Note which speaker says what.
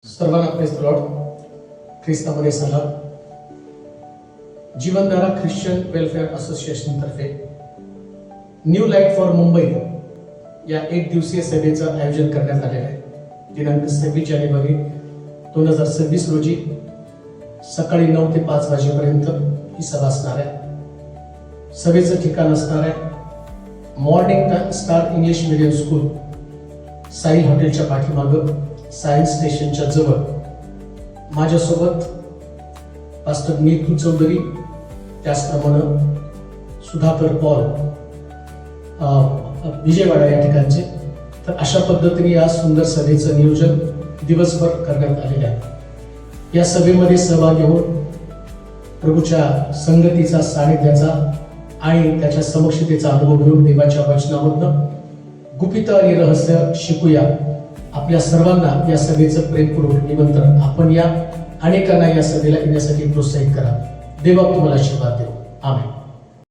Speaker 1: सर्वांना praise the Lord. ख्रिस्तामध्ये सलाम. जीवनधारा ख्रिश्चन वेलफेअर असोसिएशन तर्फे न्यू लाईट फॉर मुंबई या एक दिवसीय सभेचं आयोजन करण्यात आलेलं आहे. दिनांक 26 जानेवारी 2026 रोजी सकाळी 9 ते 5 वाजेपर्यंत ही सभा असणार आहे. सभेचं ठिकाण असणार आहे morning star English medium school, Sahil हॉटेलच्या पाठीमागं, सायन्स स्टेशनच्या जवळ. माझ्यासोबत पास्टर नीतू चौधरी, त्याचप्रमाणे सुधाकर पॉल, विजयवाडा या ठिकाणचे. तर अशा पद्धतीने या सुंदर सभेचं नियोजन दिवसभर करण्यात आलेले आहे. या सभेमध्ये सहभागी होऊन प्रभूच्या संगतीचा, सानिध्याचा आणि त्याच्या समक्षतेचा अनुभव घेऊन देवाच्या वचनामधून गुपित आणि रहस्य शिकूया. आपल्या सर्वांना या सभेचं प्रेमपूर्वक निमंत्रण. आपण या अनेकांना या सभेला येण्यासाठी प्रोत्साहित करा. देवा तुम्हाला आशीर्वाद देव. आमेन.